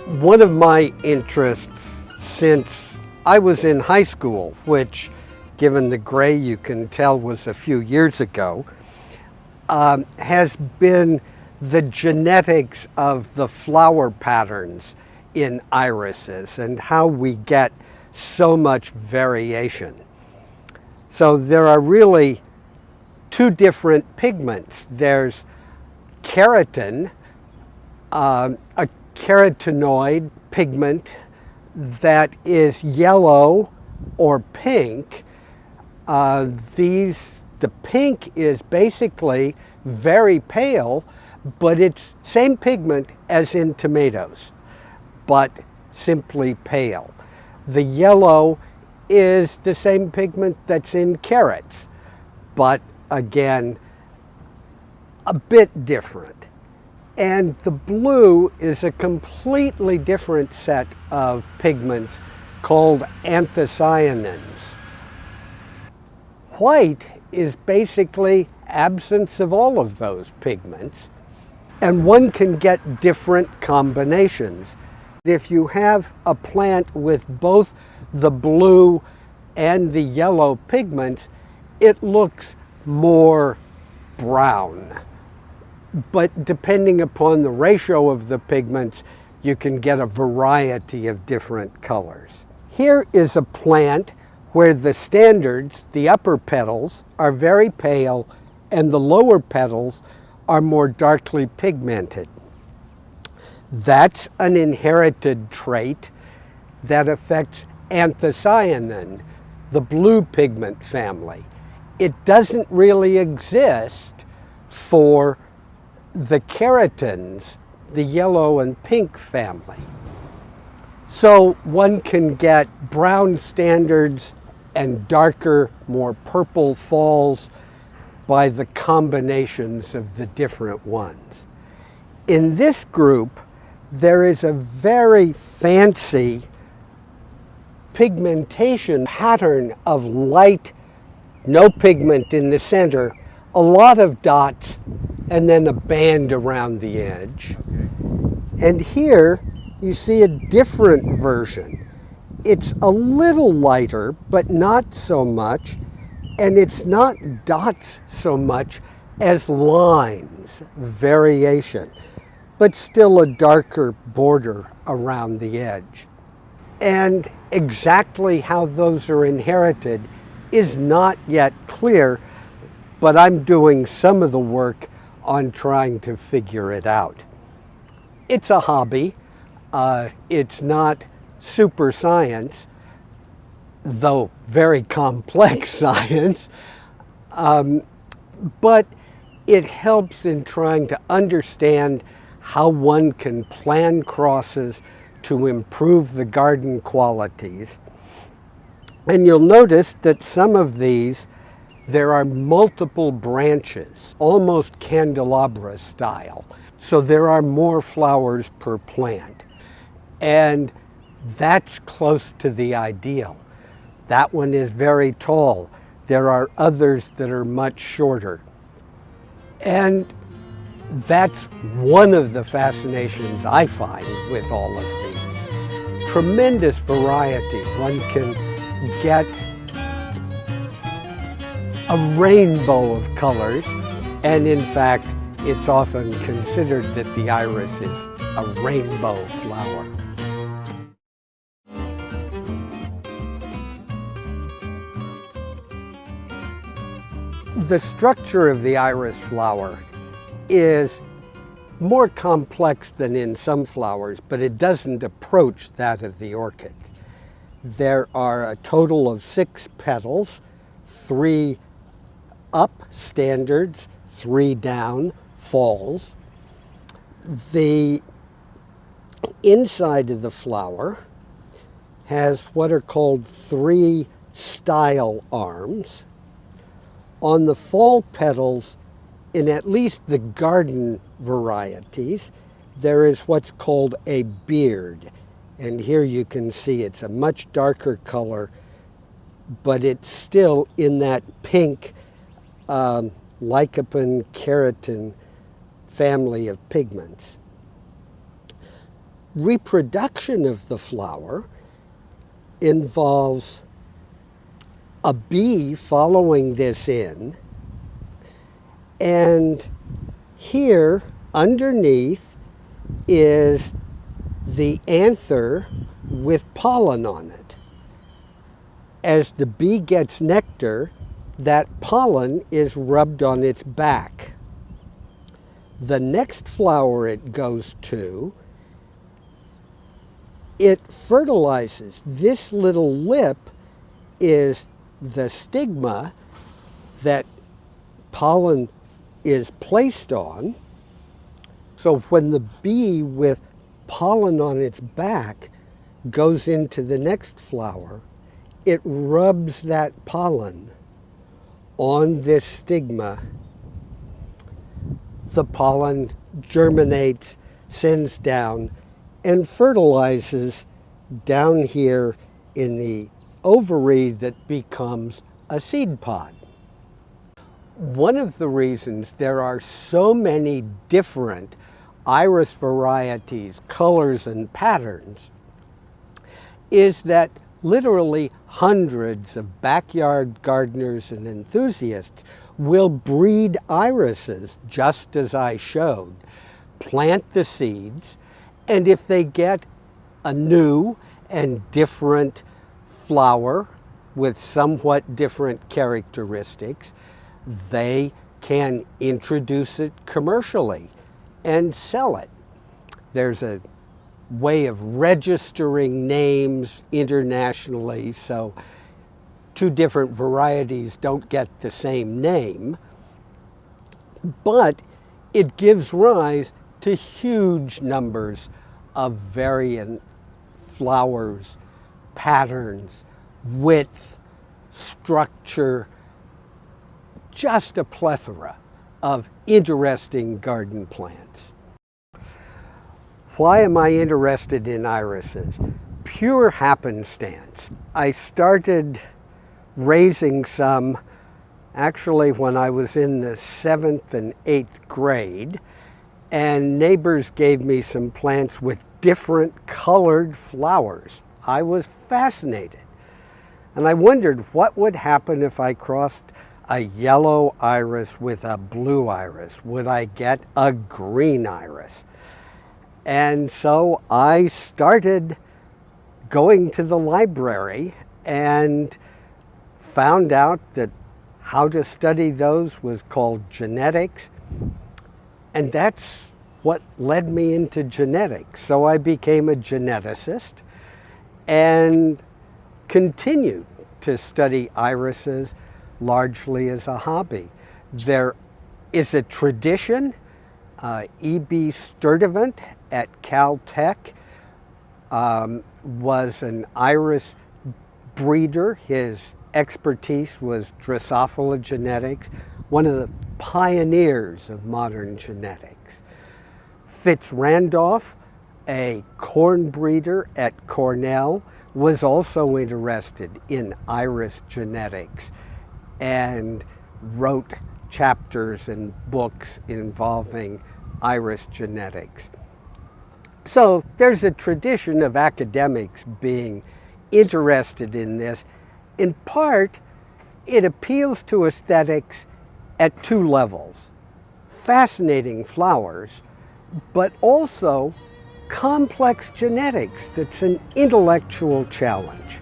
One of my interests since I was in high school, which, given the gray you can tell was a few years ago, has been the genetics of the flower patterns in irises and how we get so much variation. So there are really two different pigments. There's keratin, a carotenoid pigment that is yellow or pink. The pink is basically very pale, but it's same pigment as in tomatoes, but simply pale. The yellow is the same pigment that's in carrots, but again, a bit different. And the blue is a completely different set of pigments called anthocyanins. White is basically absence of all of those pigments, and one can get different combinations. If you have a plant with both the blue and the yellow pigments, it looks more brown. But depending upon the ratio of the pigments, you can get a variety of different colors. Here is a plant where the standards, the upper petals, are very pale and the lower petals are more darkly pigmented. That's an inherited trait that affects anthocyanin, the blue pigment family. It doesn't really exist for the keratins, the yellow and pink family. So one can get brown standards and darker, more purple falls by the combinations of the different ones. In this group, there is a very fancy pigmentation pattern of light, no pigment in the center, a lot of dots, and then a band around the edge. And here you see a different version. It's a little lighter, but not so much, and it's not dots so much as lines, variation, but still a darker border around the edge. And exactly how those are inherited is not yet clear, but I'm doing some of the work on trying to figure it out. It's a hobby. It's not super science, though very complex science, but it helps in trying to understand how one can plan crosses to improve the garden qualities. And you'll notice that some of these, there are multiple branches, almost candelabra style. So there are more flowers per plant. And that's close to the ideal. That one is very tall. There are others that are much shorter. And that's one of the fascinations I find with all of these. Tremendous variety. One can get a rainbow of colors, and in fact, it's often considered that the iris is a rainbow flower. The structure of the iris flower is more complex than in some flowers, but it doesn't approach that of the orchid. There are a total of 6 petals, 3 up standards, 3 down falls. The inside of the flower has what are called 3 style arms. On the fall petals, in at least the garden varieties, there is what's called a beard. And here you can see it's a much darker color, but it's still in that pink lycopene keratin family of pigments. reproduction of the flower involves a bee following this in, and here underneath is the anther with pollen on it. As the bee gets nectar, that pollen is rubbed on its back. The next flower it goes to, it fertilizes. This little lip is the stigma that pollen is placed on. So when the bee with pollen on its back goes into the next flower, it rubs that pollen on this stigma. The pollen germinates, sends down, and fertilizes down here in the ovary that becomes a seed pod. One of the reasons there are so many different iris varieties, colors, and patterns is that literally hundreds of backyard gardeners and enthusiasts will breed irises, just as I showed, plant the seeds, and if they get a new and different flower with somewhat different characteristics, they can introduce it commercially and sell it. There's a way of registering names internationally, so two different varieties don't get the same name, but it gives rise to huge numbers of variant flowers, patterns, width, structure, just a plethora of interesting garden plants. Why am I interested in irises? Pure happenstance. I started raising some actually when I was in the 7th and 8th grade, and neighbors gave me some plants with different colored flowers. I was fascinated. And I wondered what would happen if I crossed a yellow iris with a blue iris. Would I get a green iris? And so I started going to the library and found out that how to study those was called genetics. And that's what led me into genetics. So I became a geneticist and continued to study irises largely as a hobby. There is a tradition. E.B. Sturdivant at Caltech was an iris breeder. His expertise was Drosophila genetics, one of the pioneers of modern genetics. Fitz Randolph, a corn breeder at Cornell, was also interested in iris genetics and wrote chapters and books involving iris genetics. So there's a tradition of academics being interested in this. In part, it appeals to aesthetics at two levels. Fascinating flowers, but also complex genetics that's an intellectual challenge.